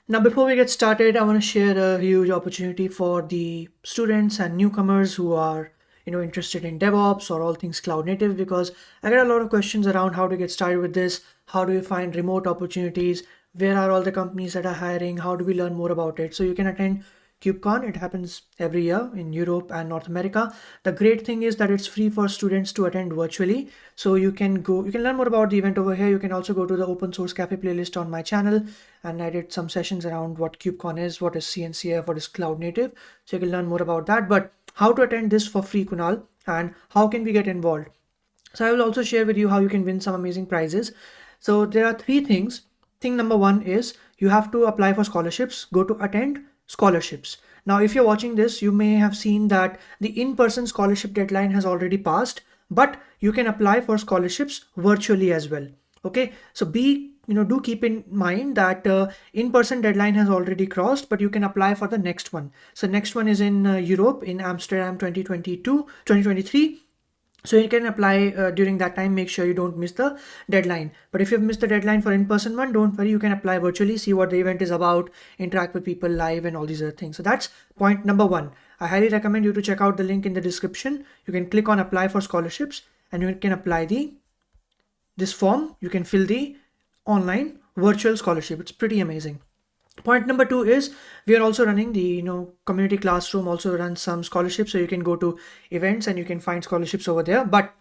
Now, before we get started, I want to share a huge opportunity for the students and newcomers who are, interested in DevOps or all things cloud native, because I get a lot of questions around how to get started with this. How do you find remote opportunities? Where are all the companies that are hiring? How do we learn more about it? So you can attend KubeCon. It happens every year in Europe and North America. The great thing is that it's free for students to attend virtually. So you can learn more about the event over here. You can also go to the open source cafe playlist on my channel, and I did some sessions around what KubeCon is, what is CNCF, what is cloud native. So you can learn more about that. But how to attend this for free, Kunal, and how can we get involved? So I will also share with you how you can win some amazing prizes. So there are three things. Thing number one is you have to apply for scholarships. Go to attend scholarships. Now, if you're watching this, you may have seen that the in-person scholarship deadline has already passed, but you can apply for scholarships virtually as well. Okay, so do keep in mind that in-person deadline has already crossed, but you can apply for the next one. So next one is in Europe, in Amsterdam 2022 2023. So you can apply during that time. Make sure you don't miss the deadline. But if you've missed the deadline for in-person one, don't worry, you can apply virtually, see what the event is about, interact with people live and all these other things. So that's point number one. I highly recommend you to check out the link in the description. You can click on apply for scholarships and you can apply this form. You can fill the online virtual scholarship. It's pretty amazing. Point number two is we are also running the community classroom also runs some scholarships, so you can go to events and you can find scholarships over there. But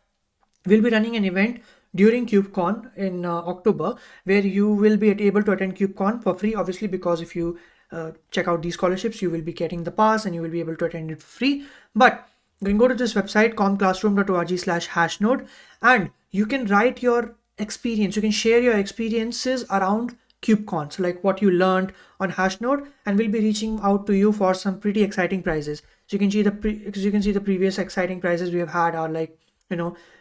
we'll be running an event during KubeCon in October, where you will be able to attend KubeCon for free, obviously, because if you check out these scholarships, you will be getting the pass and you will be able to attend it for free. But you can go to this website comclassroom.org/hashnode, and you can write your experience. You can share your experiences around KubeCon, so like what you learned on Hashnode, and we'll be reaching out to you for some pretty exciting prizes. So you can see the previous exciting prizes we have had are like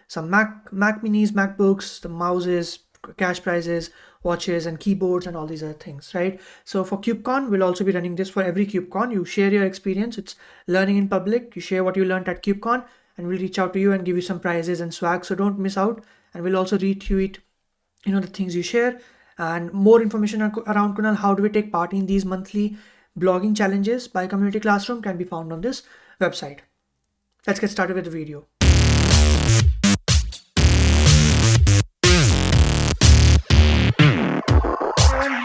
some Mac Minis, MacBooks, the mouses, cash prizes, watches, and keyboards, and all these other things, right? So for KubeCon, we'll also be running this for every KubeCon. You share your experience. It's learning in public. You share what you learned at KubeCon, and we'll reach out to you and give you some prizes and swag. So don't miss out. And we'll also retweet, the things you share. And more information around Kunal, how do we take part in these monthly blogging challenges by Community Classroom, can be found on this website. Let's get started with the video.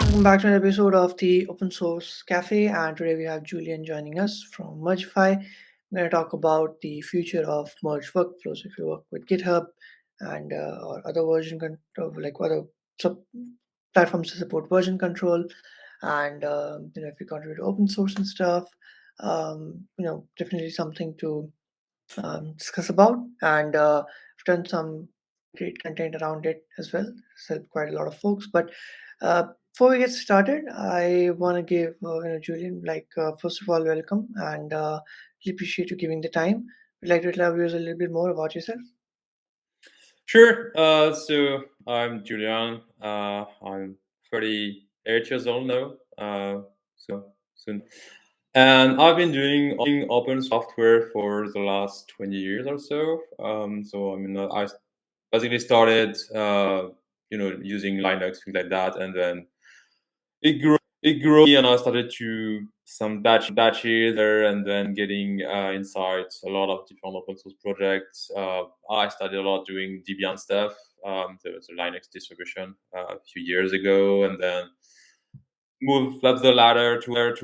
Welcome back to an episode of the Open Source Cafe, and today we have Julien joining us from Mergify. We're going to talk about the future of merge workflows. If you work with GitHub and or other like other sub platforms to support version control, and if you contribute to open source and stuff, definitely something to discuss about. And I've done some great content around it as well. It's helped quite a lot of folks. But before we get started, I want to give Julian, first of all, welcome, and really appreciate you giving the time. We'd like to tell viewers a little bit more about yourself. Sure. So I'm Julien. I'm 38 years old now. So soon. And I've been doing open software for the last 20 years or so. I basically started, using Linux, things like that, and then it grew, and I started to some batches there, and then getting inside a lot of different open source projects. I started a lot doing Debian stuff. There was a Linux distribution a few years ago, and then moved up the ladder to other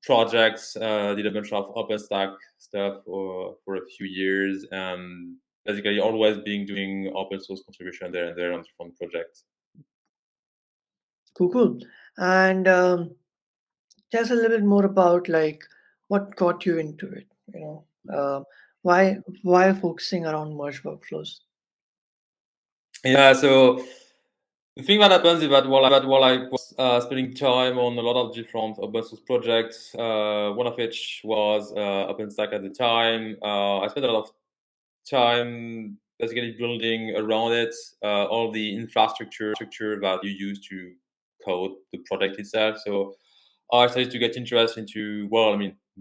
projects. Did a bunch of OpenStack stuff for a few years, and basically always being doing open source contribution there and there on different projects. Cool. And tell us a little bit more about like what got you into it. Why focusing around merge workflows? Yeah, so the thing that happens is that while I was spending time on a lot of different open source projects, one of which was OpenStack at the time, I spent a lot of time basically building around it all the infrastructure that you use to code the project itself. So I started to get interested into,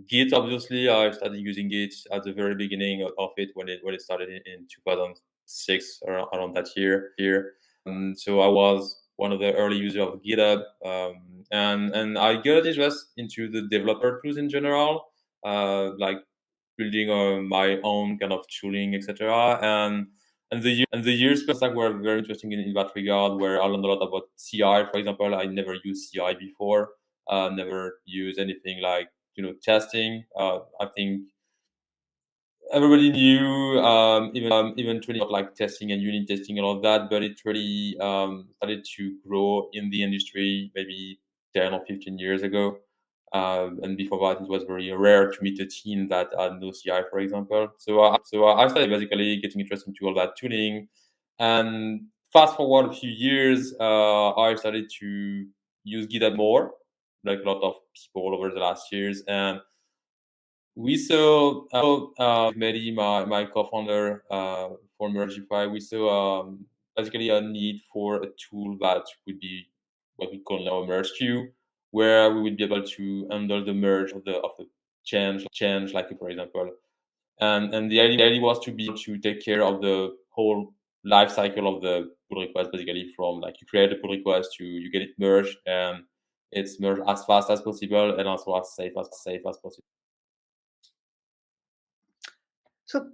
Git. Obviously, I started using Git at the very beginning of it when it started in 2006, around that year. So I was one of the early users of GitHub, and I got interest into the developer tools in general, like building my own kind of tooling, etc. And the years passed like were very interesting in that regard, where I learned a lot about CI. For example, I never used CI before, never used anything like testing. I think everybody knew, even training about like testing and unit testing and all of that, but it really started to grow in the industry maybe 10 or 15 years ago. And before that, it was very rare to meet a team that had no CI, for example. So I started basically getting interested into all that tuning. And fast forward a few years, I started to use GitHub more, like a lot of people over the last years. And we saw, Mehdi, my co-founder for Mergify, we saw basically a need for a tool that would be what we call now a merge queue, where we would be able to handle the merge of the change, like for example. And the idea was to be able to take care of the whole life cycle of the pull request, basically from like you create a pull request to you get it merged, and it's merged as fast as possible and also as safe as possible. So,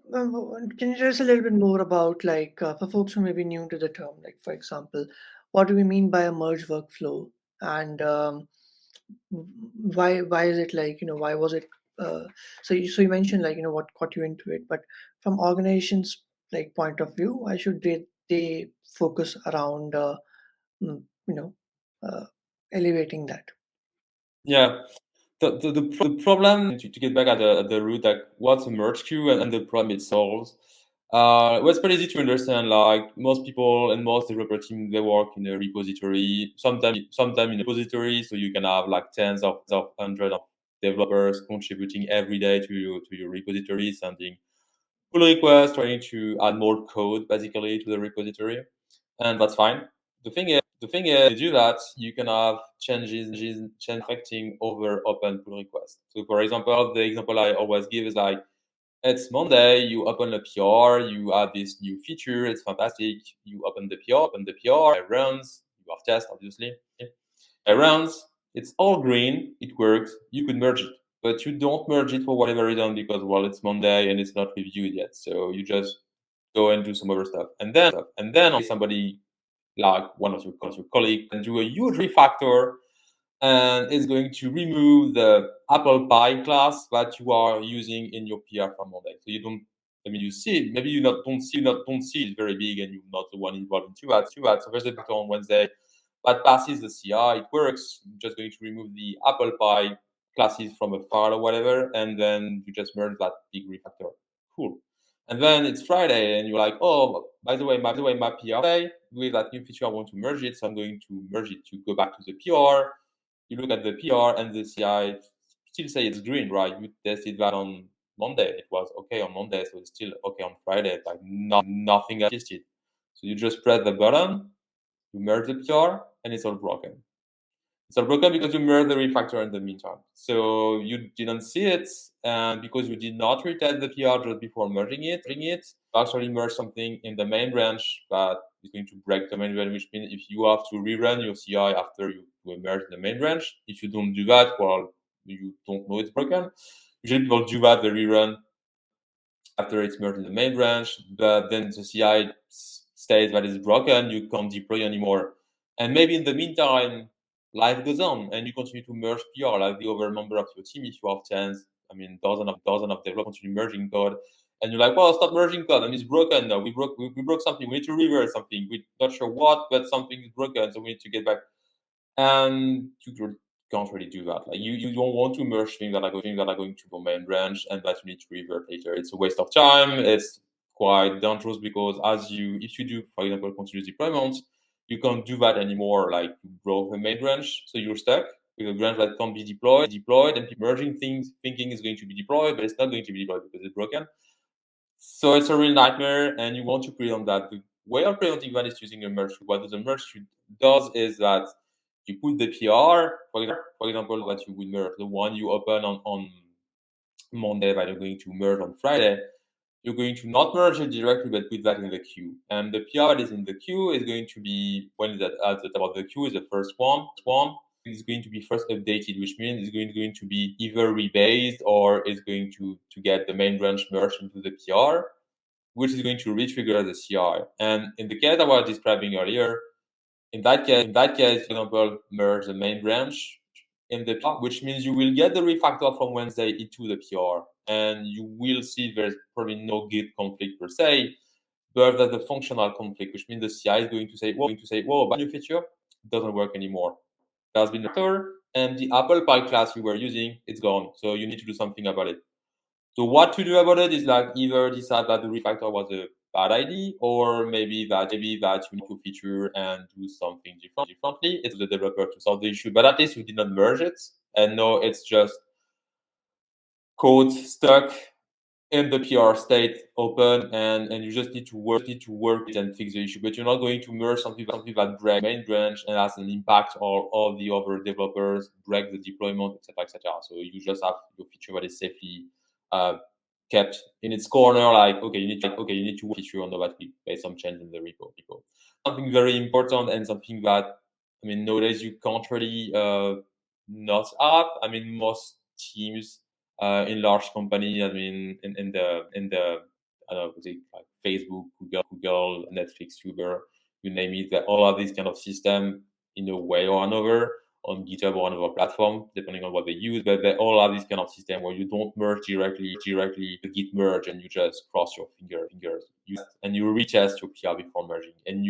can you tell us a little bit more about, like, for folks who may be new to the term, like, for example, what do we mean by a merge workflow, and why is it, like, why was it? So you mentioned, like, what got you into it, but from organizations like point of view, why should they focus around you know uh, elevating that? Yeah. The problem to get back at the root, like what's a merge queue and the problem it solves. Well, it's pretty easy to understand. Like most people and most developer team, they work in a repository. Sometime in a repository, so you can have like tens of hundreds of developers contributing every day to your repository, sending pull requests, trying to add more code basically to the repository, and that's fine. The thing is, to do that, you can have change affecting over open pull requests. So, for example, the example I always give is like, it's Monday, you open a PR, you add this new feature, it's fantastic. You open the PR, it runs, you have test, obviously. It runs, it's all green, it works, you could merge it. But you don't merge it for whatever reason because, well, it's Monday and it's not reviewed yet. So you just go and do some other stuff. And then somebody like one of your colleagues can do a huge refactor, and it's going to remove the apple pie class that you are using in your PR from Monday. So you don't, I mean, you see it, maybe you not don't see it very big, and you're not the one involved in two ads. So there's a button on Wednesday that passes the CI. It works. You're just going to remove the apple pie classes from a file or whatever, and then you just merge that big refactor. Cool. And then it's Friday, and you're like, oh, by the way, my PR day with that new feature, I want to merge it, so I'm going to merge it to go back to the PR. You look at the PR and the CI still say it's green, right? You tested that on Monday, it was okay on Monday, so it's still okay on Friday. Like nothing has tested. So you just press the button, you merge the PR, and it's all broken. It's all broken because you merged the refactor in the meantime. So you didn't see it, and because you did not retest the PR just before merging it, you actually merge something in the main branch that is going to break the main branch, which means if you have to rerun your CI after you merge the main branch, if you don't do that, well, you don't know it's broken. Usually people do that, they rerun after it's merged in the main branch, but then the CI states that it's broken, you can't deploy anymore. And maybe in the meantime, life goes on and you continue to merge PR like the other member of your team. If you have tens, I mean, dozen of developers continue merging code. And you're like, well, stop merging code. I mean, it's broken now. We broke something. We need to reverse something. We're not sure what, but something is broken. So we need to get back, and you can't really do that. Like you don't want to merge things that are going to the main branch and that you need to revert later. It's a waste of time. It's quite dangerous because if you do, for example, continuous deployments, you can't do that anymore. Like you broke the main branch, so you're stuck with a branch that can't be deployed, and people merging things thinking it's going to be deployed, but it's not going to be deployed because it's broken. So it's a real nightmare, and you want to prevent that. The way of preventing that is using a merge queue. What the merge queue does is that you put the PR, for example, that you will merge, the one you open on Monday that you're going to merge on Friday. you're going to not merge it directly, but put that in the queue. And the PR that is in the queue is going to be, when it's at the top of the queue, is the first one. Is going to be first updated, which means it's going to be either rebased or is going to get the main branch merged into the PR, which is going to re-trigger the CI. And in the case I was describing earlier, in that case, for example, merge the main branch in the PR, which means you will get the refactor from Wednesday into the PR, and you will see there's probably no Git conflict per se, but there's a functional conflict, which means the CI is going to say, "Whoa, but new feature doesn't work anymore. There's been a factor, and the Apple Pie class you were using, it's gone. So you need to do something about it." So what to do about it is like either decide that the refactor was a bad idea, or maybe that you need to feature and do something differently. It's the developer to solve the issue, but at least you did not merge it, and no, it's just code stuck in the PR state open, and you just need to work it and fix the issue. But you're not going to merge something that breaks main branch and has an impact on all the other developers, break the deployment, etc., etc. So you just have your feature that is safely kept in its corner. Like, okay, you need to work feature on that we made some change in the repo. Something very important, and something that, I mean, nowadays you can't really not have. I mean, most teams in large companies, I mean, in the I don't know, like Facebook, Google, Netflix, Uber, you name it, that all of these kind of system in a way or another on GitHub or another platform, depending on what they use, but they all have this kind of system where you don't merge directly the Git merge, and you just cross your fingers, and you retest your PR before merging, and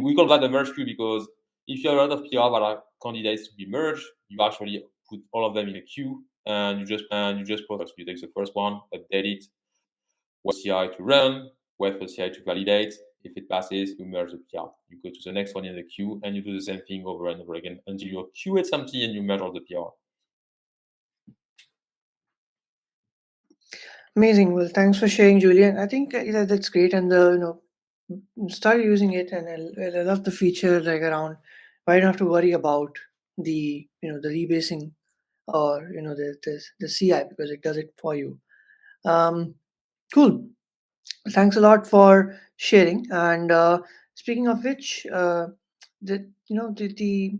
we call that the merge queue, because if you have a lot of PR that are candidates to be merged, you actually put all of them in a queue, and you just process. You take the first one, update it, wait for CI to run, wait for CI to validate. If it passes, you merge the PR. You go to the next one in the queue, and you do the same thing over and over again until your queue is empty and you merge all the PR. Amazing. Well, thanks for sharing, Julian. I think that's great, and start using it. And I love the feature like around. I don't have to worry about the rebasing or the CI, because it does it for you. Um, cool. Thanks a lot for sharing. And speaking of which, the you know the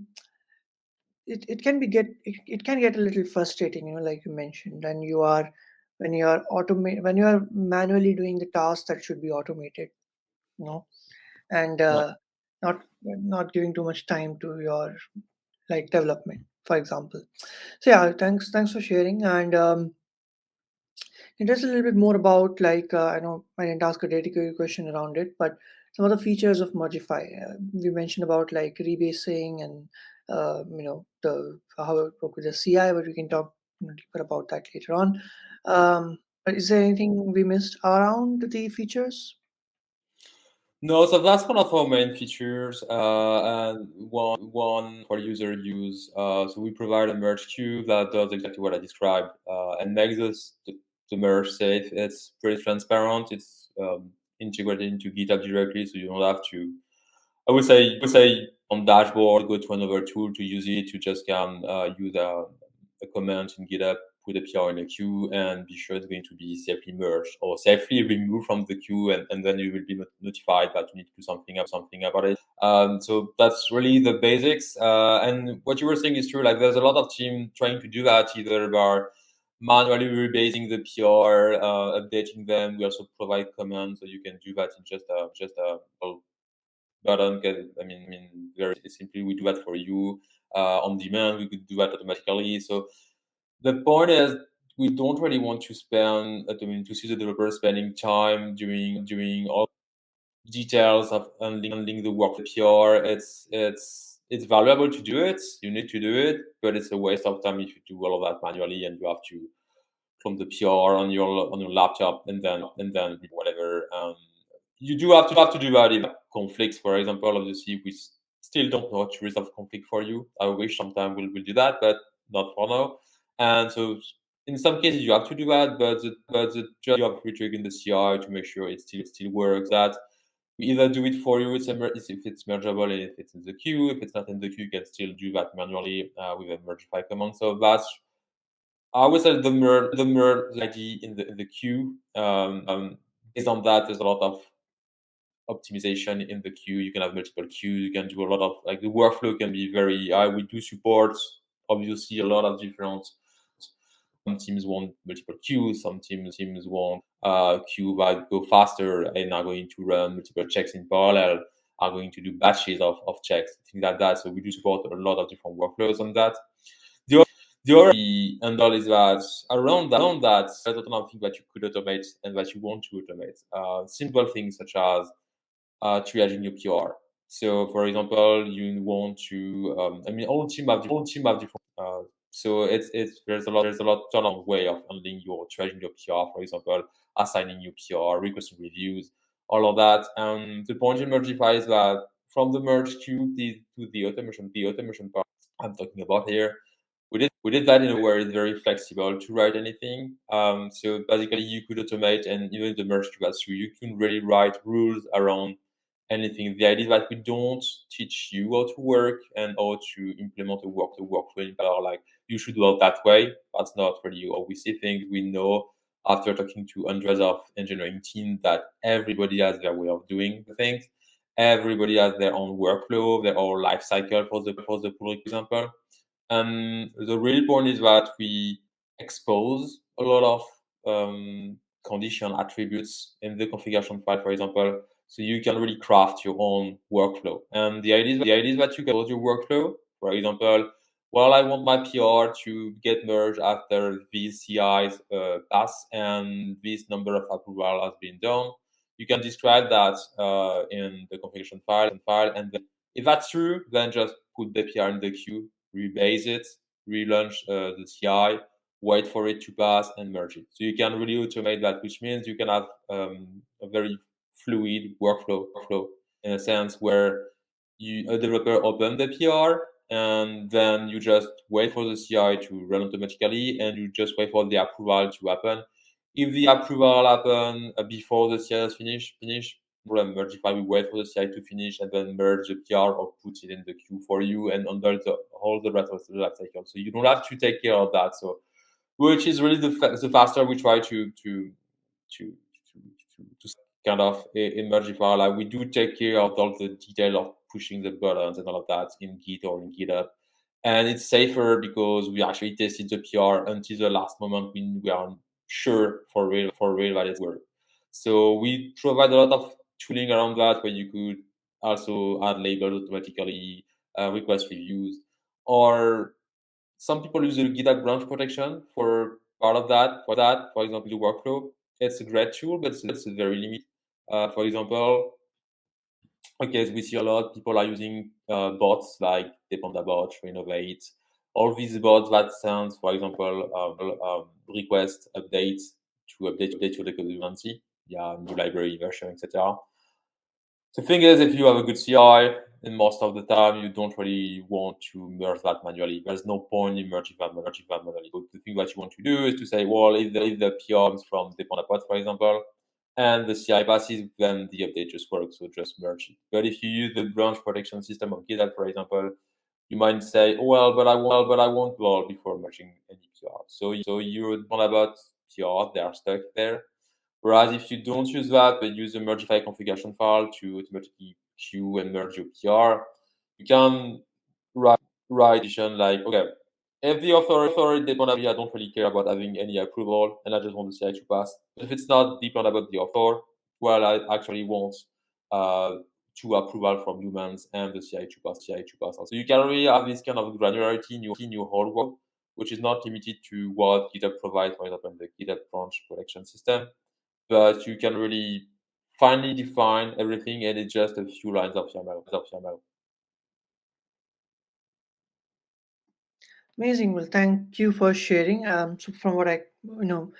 it can it can get a little frustrating, like you mentioned, and when you are manually doing the tasks that should be automated, you know and Right. not giving too much time to your like development, for example. So yeah, thanks for sharing. And just a little bit more about, like, I know I didn't ask a dedicated question around it, but some of the features of Mergify. We mentioned about like rebasing and the how it work with the CI, but we can talk deeper about that later on. But is there anything we missed around the features? No, so that's one of our main features, and one for user use. So we provide a merge queue that does exactly what I described, and makes the merge safe. It's pretty transparent. It's integrated into GitHub directly, so you don't have to. I would say on dashboard, go to another tool to use it. You just can use a command in GitHub, put a PR in a queue, and be sure it's going to be safely merged or safely removed from the queue, and then you will be notified that you need to do something about it. So that's really the basics. And what you were saying is true. Like, there's a lot of team trying to do that, either by manually rebasing the PR, updating them. We also provide commands, so you can do that in just a button. I mean, very simply, we do that for you on demand. We could do that automatically. So the point is, we don't really want to to see the developer spending time doing all details of handling the work with PR. It's valuable to do it. You need to do it, but it's a waste of time if you do all of that manually, and you have to from the PR on your laptop, and then whatever. You do have to do that if conflicts, for example. Obviously, we still don't know how to resolve conflict for you. I wish sometime we'll do that, but not for now. And so in some cases you have to do that, but the job you have to trigger in the CI to make sure it still works. That we either do it for you, if it's mergeable, and if it's in the queue. If it's not in the queue, you can still do that manually with a Mergify command. So that's I would say the merge ID in the queue. Based on that, there's a lot of optimization in the queue. You can have multiple queues. You can do a lot of like the workflow can be very. We do support obviously a lot of different. Some teams want multiple queues. Some teams want queue that go faster and are going to run multiple checks in parallel. Are going to do batches of checks, things like that. So we do support a lot of different workflows on that. The other handle is that around that, there's a ton of things that you could automate and that you want to automate. Simple things such as triaging your PR. So, for example, you want to, I mean, all team have different. So it's there's a lot ton of way of handling your triaging your PR. For example, assigning your PR, requesting reviews, all of that. And the point in Mergify is that from the merge queue to the automation part I'm talking about here, we did that in a way where it's very flexible to write anything. So basically, you could automate, and even the merge queue, so you can really write rules around anything. The idea is that we don't teach you how to work and how to implement the workflow in parallel. Like you should do it that way. That's not really how we see things. We know after talking to hundreds of engineering teams that everybody has their way of doing things. Everybody has their own workflow, their own life cycle for the pull, example. And the real point is that we expose a lot of condition attributes in the configuration file, for example, so you can really craft your own workflow. And the idea is that you can close your workflow. For example, well, I want my PR to get merged after these CIs pass and this number of approval has been done. You can describe that in the configuration file, and then if that's true, then just put the PR in the queue, rebase it, relaunch the CI, wait for it to pass, and merge it. So you can really automate that, which means you can have a very fluid workflow in a sense where a developer open the PR and then you just wait for the CI to run automatically and you just wait for the approval to happen. If the approval happen before the CI is finish, Mergify will wait for the CI to finish and then merge the PR or put it in the queue for you and handle all the rest of the life cycle. So you don't have to take care of that. So which is really the faster we try to kind of Mergify. Like we do take care of all the detail of pushing the buttons and all of that in Git or in GitHub. And it's safer because we actually tested the PR until the last moment when we are sure for real that it's work. So we provide a lot of tooling around that where you could also add labels automatically, request reviews, or some people use the GitHub branch protection for part of that. For example, the workflow. It's a great tool, but it's very limited. For example, okay, we see a lot people are using bots like Dependa bot, Renovate, all these bots that send, for example, request updates to update your dependency, yeah, new library version, etc. The thing is, if you have a good CI, and most of the time you don't really want to merge that manually. There's no point in merging that manually. But the thing that you want to do is to say, well, if the PR comes from Dependa pod, for example, and the CI passes, then the update just works, so just merge it. But if you use the branch protection system of GitHub, for example, you might say, oh, well, but I want well before merging any PR. So your Dependa PR, they are stuck there. Whereas if you don't use that, but use the Mergify configuration file to automatically queue and merge your PR, you can write addition like, okay, if the authority depend on me, I don't really care about having any approval, and I just want the CI to pass. But if it's not depend about the author, well, I actually want two approval from humans and the CI to pass. So you can really have this kind of granularity in your whole work, which is not limited to what GitHub provides, for example, in the GitHub branch protection system, but you can really finally define everything and it's just a few lines of YAML. Amazing. Well, thank you for sharing. So from what I know,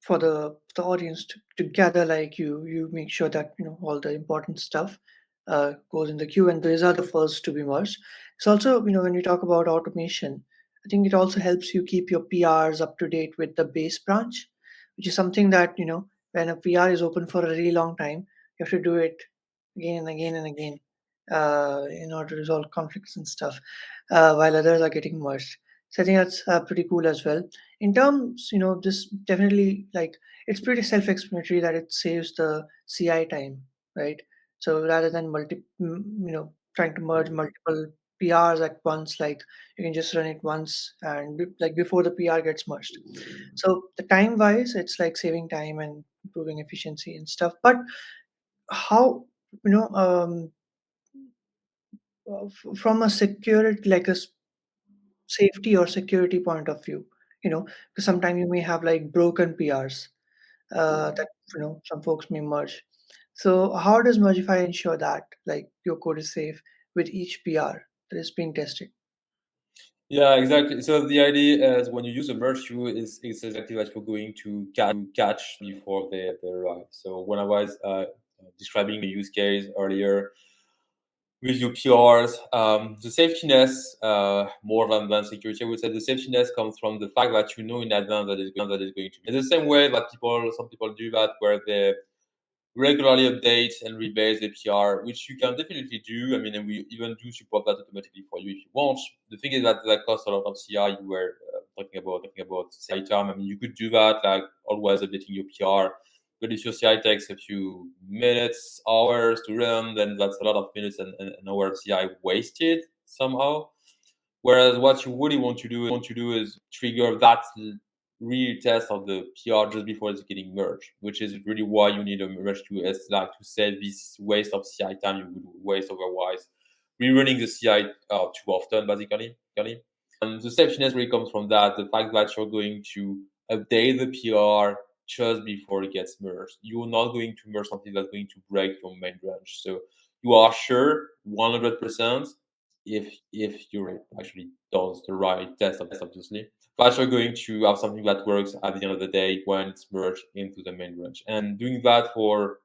for the audience to gather, like you make sure that all the important stuff goes in the queue, and these are the first to be merged. It's also when you talk about automation, I think it also helps you keep your PRs up to date with the base branch, which is something that when a PR is open for a really long time, you have to do it again and again and again in order to resolve conflicts and stuff while others are getting merged. So I think that's pretty cool as well. In terms, this definitely like it's pretty self-explanatory that it saves the CI time, right? So rather than trying to merge multiple PRs at once, like you can just run it once and like before the PR gets merged. So the time wise, it's like saving time and improving efficiency and stuff. But how, you know, from a security, like safety or security point of view, because sometimes you may have like broken PRs that some folks may merge. So how does Mergify ensure that like your code is safe with each PR that is being tested? Yeah, exactly. So the idea is when you use a merge queue is exactly what you're going to catch before they arrive. So when I was describing the use case earlier with your PRs, the safetiness more than security, I would say the safetiness comes from the fact that you know in advance that it's going to be. In the same way that some people do that where they regularly update and rebase APR, which you can definitely do. I mean, and we even do support that automatically for you if you want. The thing is that that costs a lot of CI. You were talking about CI time. I mean, you could do that, like always updating your PR. But if your CI takes a few minutes, hours to run, then that's a lot of minutes and hours of CI wasted somehow. Whereas what you really want to do is trigger that real test of the PR just before it's getting merged, which is really why you need a merge queue. It's like to save this waste of CI time you would waste otherwise rerunning the CI too often, basically. And the safetiness really comes from that, the fact that you're going to update the PR just before it gets merged. You're not going to merge something that's going to break your main branch. So you are sure 100% if you actually does the right test, obviously. But you're going to have something that works at the end of the day when it's merged into the main branch. And doing that for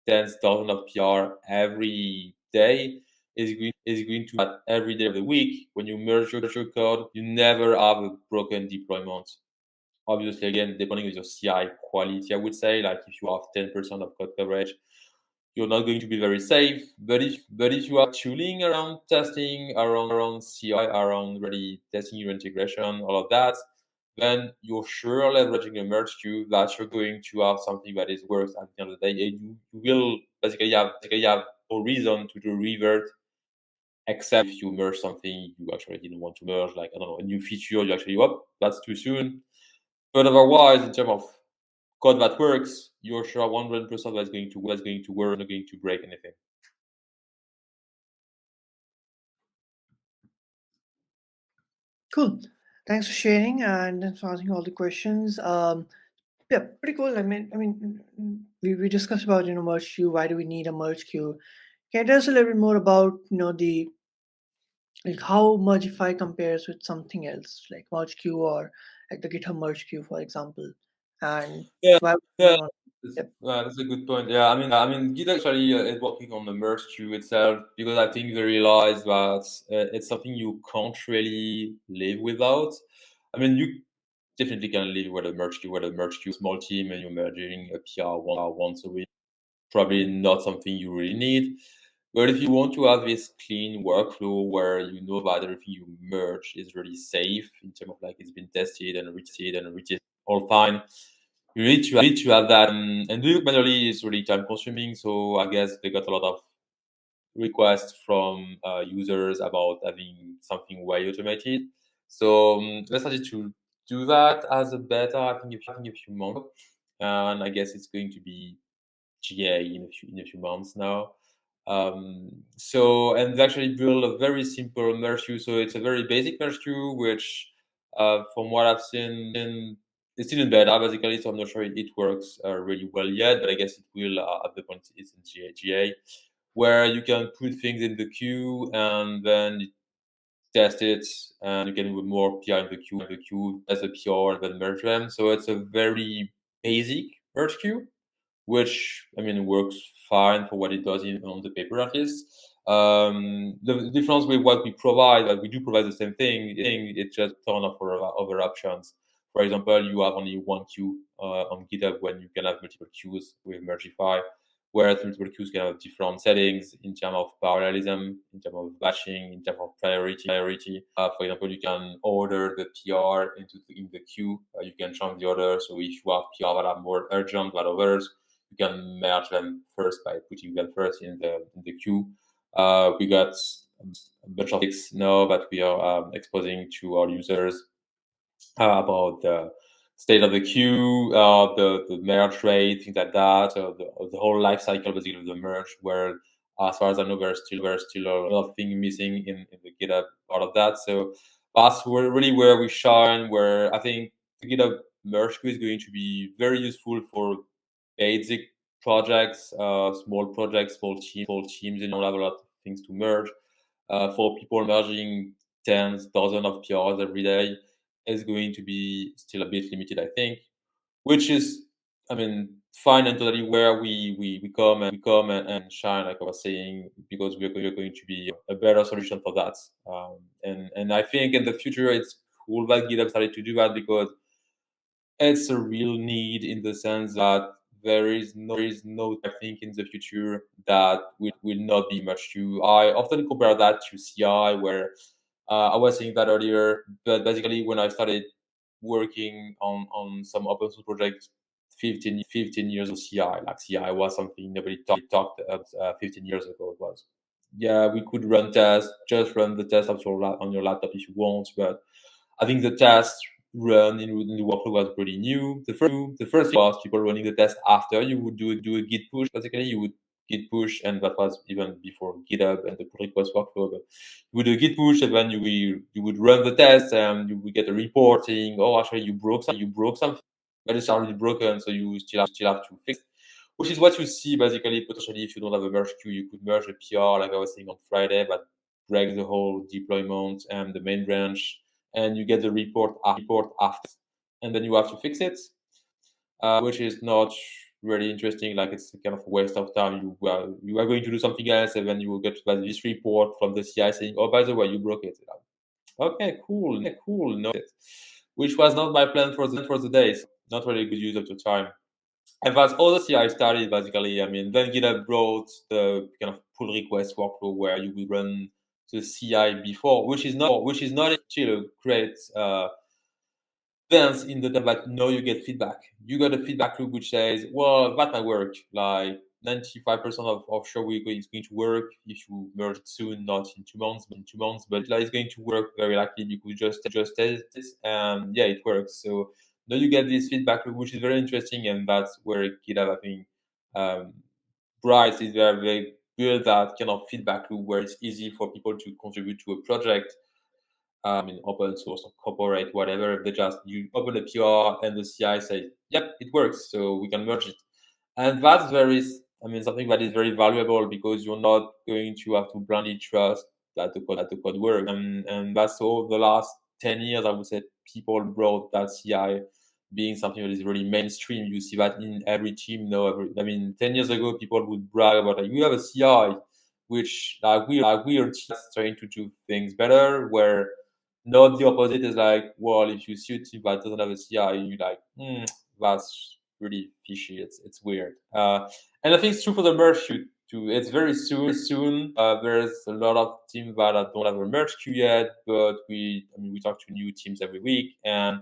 tens, thousands of PR every day is going to that every day of the week. When you merge your code, you never have a broken deployment. Obviously, again, depending on your CI quality, I would say, like if you have 10% of code coverage, you're not going to be very safe. But if you are tooling around testing, around CI, around really testing your integration, all of that, then you're sure leveraging a merge queue that you're going to have something that is worse at the end of the day. And you will basically have no reason to do revert except if you merge something you actually didn't want to merge, like I don't know, a new feature you actually that's too soon. But otherwise, in terms of code that works, you're sure 100% that's going to work, not going to break anything. Cool. Thanks for sharing and for answering all the questions. Yeah, pretty cool. We discussed about merge queue. Why do we need a merge queue? Can you tell us a little bit more about the like how Mergify compares with something else like merge queue or like the GitHub merge queue, for example, and Yeah, why would yeah, someone want? Yep. that's a good point. Yeah, I mean, Git actually is working on the merge queue itself because I think they realize that it's something you can't really live without. I mean, you definitely can live with a merge queue, small team, and you're merging a PR once a week. Probably not something you really need. But if you want to have this clean workflow where you know that everything you merge is really safe in terms of like it's been tested and retested all fine, you need to have that. And doing it manually is really time consuming. So I guess they got a lot of requests from users about having something way automated. So they started to do that as a beta. I think a few months ago. And I guess it's going to be GA in a few months now. So and they actually build a very simple merge queue. So it's a very basic merge queue, which from what I've seen, it's still in beta basically. So I'm not sure it works really well yet, but I guess it will at the point it's in GA, where you can put things in the queue and then test it, and you can put more PR in the queue, test the PR, and then merge them. So it's a very basic merge queue, which I mean works fine for what it does on the paper at least. The difference with what we provide, that we do provide the same thing, it's just ton of other options. For example, you have only one queue on GitHub when you can have multiple queues with Mergify. where multiple queues can have different settings in terms of parallelism, in terms of batching, in terms of priority. For example, you can order the PR in the queue. You can change the order. So if you have PR that are more urgent than others, you can merge them first by putting them first in the queue. We got a bunch of things now that we are exposing to our users about the state of the queue, the merge rate, things like that, the whole life cycle basically of the merge. Where, as far as I know, there's still a lot of things missing in the GitHub part of that. So that's really where we shine. Where I think the GitHub merge queue is going to be very useful for basic projects, small projects, small teams, and don't have a lot of things to merge. For people merging tens, dozens of PRs every day is going to be still a bit limited, I think, which is, I mean, fine and totally where we come and shine, like I was saying, because we're going to be a better solution for that. And I think in the future, it's cool that GitHub started to do that because it's a real need in the sense that there is no I think in the future that will not be much to. I often compare that to CI, where I was saying that earlier, but basically when I started working on some open source projects 15 years of CI, like CI was something nobody talked about 15 years ago. It was, yeah, we could run tests, just run the test on your laptop if you want, but I think the test run in the workflow was pretty new. The first thing was people running the test after you would do a git push. Basically, you would git push, and that was even before GitHub and the pull request workflow. But you would do a git push, and then you would run the test, and you would get a report saying, "Oh, actually, you broke something, but it's already broken, so you still have to fix it." Which is what you see basically potentially if you don't have a merge queue. You could merge a PR, like I was saying on Friday, but break the whole deployment and the main branch, and you get the report after, and then you have to fix it, which is not really interesting. Like, it's a kind of a waste of time. You are going to do something else, and then you will get this report from the CI saying, "Oh, by the way, you broke it." Okay, cool, noted. Which was not my plan for the day. So not really good use of the time. And that's all the CI started basically. I mean, then GitHub brought the kind of pull request workflow where you will run the CI before, which is not still a great advance in the term that now you get feedback. You got a feedback loop which says, well, that might work. Like 95% of offshore is going to work if you merge it soon, not in 2 months, but like, it's going to work very likely. You could just test this, and yeah, it works. So now you get this feedback loop, which is very interesting, and that's where GitHub, I think, um, Bryce is very good at kind of feedback loop where it's easy for people to contribute to a project, in open source or corporate, whatever. They just, you open a PR and the CI say, "Yep, it works," so we can merge it. And that's something that is very valuable because you're not going to have to blindly trust that the code works. And that's all the last 10 years, I would say, people brought that CI being something that is really mainstream. You see that in every team now. 10 years ago, people would brag about, like, we have a CI, which, we are just trying to do things better, where not the opposite is like, well, if you see a team that doesn't have a CI, you're like, that's really fishy. It's weird. And I think it's true for the merge queue too. It's very soon. There's a lot of teams that don't have a merge queue yet, but we talk to new teams every week, and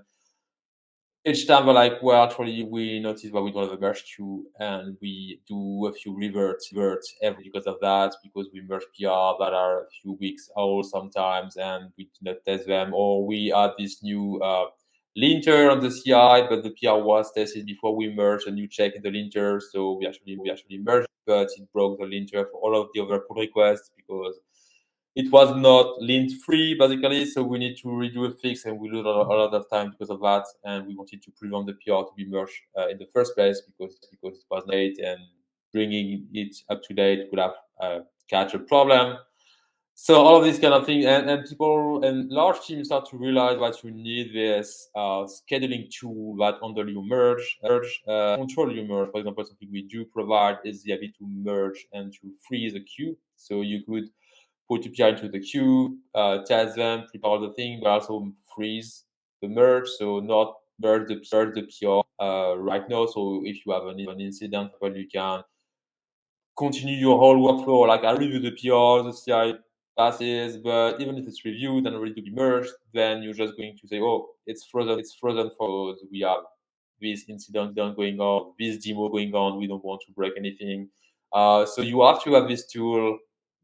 each time we're like, well, actually, we notice that we don't have a merge queue, and we do a few reverts every because of that, because we merge PR that are a few weeks old sometimes, and we do not test them, or we add this new linter on the CI, but the PR was tested before we merged, and you check the linter, so we actually merged, but it broke the linter for all of the other pull requests because it was not lint free basically, so we need to redo a fix, and we lose a lot of time because of that. And we wanted to prevent the PR to be merged in the first place because it was late, and bringing it up to date could have catch a problem. So all of these kind of things, and people and large teams start to realize that you need this scheduling tool that handle your control your merge. For example, something we do provide is the ability to merge and to freeze a queue. So you could put your PR into the queue, test them, prepare the thing, but also freeze the merge. So not merge the PR right now. So if you have an incident, well, you can continue your whole workflow. Like I review the PR, the CI passes, but even if it's reviewed and ready to be merged, then you're just going to say, oh, it's frozen for we have this incident going on, this demo going on, we don't want to break anything. So you have to have this tool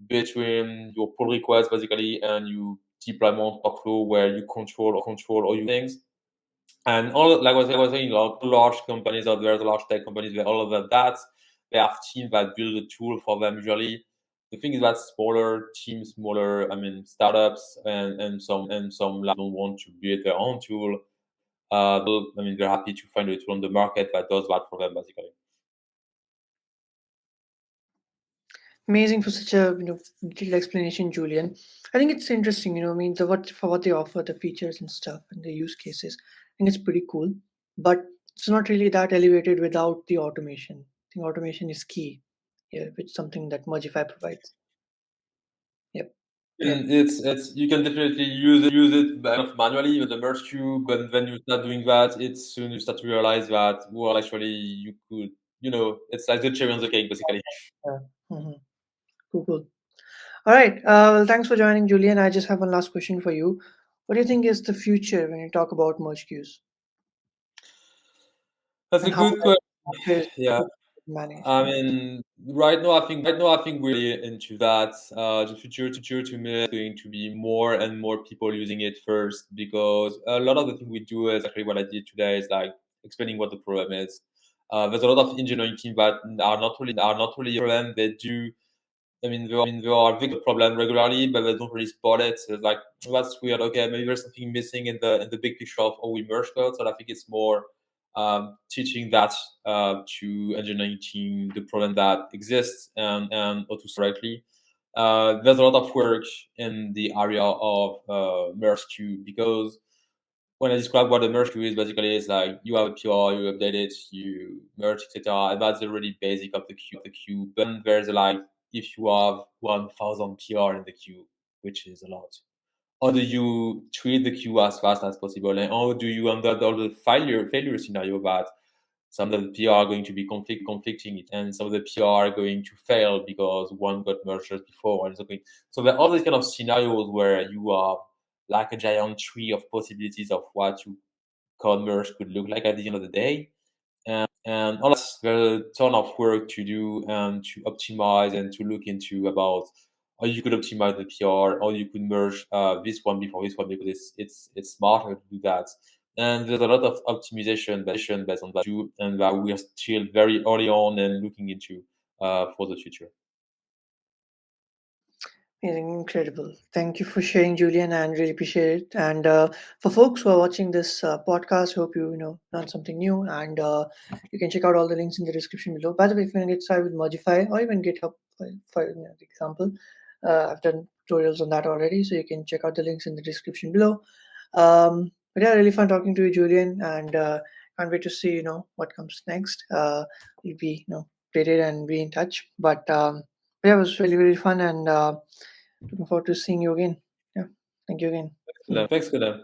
between your pull request basically and you deployment workflow where you control all your things. And all, like I was saying, large companies out there, the large tech companies, where all of that, they have teams that build a tool for them usually. The thing is that smaller teams, startups and some labs don't want to build their own tool. They're happy to find a tool on the market that does that for them, basically. Amazing for such a detailed explanation, Julian. I think it's interesting. What they offer, the features and stuff, and the use cases. I think it's pretty cool, but it's not really that elevated without the automation. I think automation is key here, which is something that Mergify provides. Yep. Yep. And it's you can definitely use it manually with the merge queue, but when you start doing that, it's soon you start to realize that well, actually, you could, it's like the cherry on the cake, basically. Yeah. hmm Cool. Cool. All right. Well, thanks for joining, Julian. I just have one last question for you. What do you think is the future when you talk about merge queues That's a and how good question. software is Yeah. managed? I mean, right now, I think we're into that. The future to me is going to be more and more people using it first because a lot of the thing we do is actually what I did today is like explaining what the problem is. There's a lot of engineering teams that are not really a problem. They do. There are big problem regularly, but they don't really spot it. So it's like that's weird. Okay, maybe there's something missing in the big picture of how we merge code. So I think it's more teaching that to engineering team the problem that exists and how to solve correctly. There's a lot of work in the area of merge queue because when I describe what a merge queue is, basically it's like you have a PR, you update it, you merge, etc. And that's the really basic of the queue. But then there's like if you have 1,000 PR in the queue, which is a lot. How do you treat the queue as fast as possible, and how do you handle all the failure scenario that some of the PR are going to be conflicting it, and some of the PR are going to fail because one got merged just before and something. So there are all these kind of scenarios where you are like a giant tree of possibilities of what you code merge could look like at the end of the day. And all that, there's a ton of work to do and to optimize and to look into about how you could optimize the PR, or you could merge this one before this one because it's smarter to do that. And there's a lot of optimization based on that too, and that we are still very early on and looking into for the future. Incredible. Thank you for sharing, Julian, and really appreciate it. And for folks who are watching this podcast, hope you learned something new. And you can check out all the links in the description below. By the way, if you want to get started with Mergify or even GitHub, for example, I've done tutorials on that already, so you can check out the links in the description below. But yeah, really fun talking to you, Julian, and can't wait to see what comes next. We'll be updated and be in touch. But yeah, it was really really fun and. Looking forward to seeing you again. Yeah. Thank you again. Thanks, Kulam.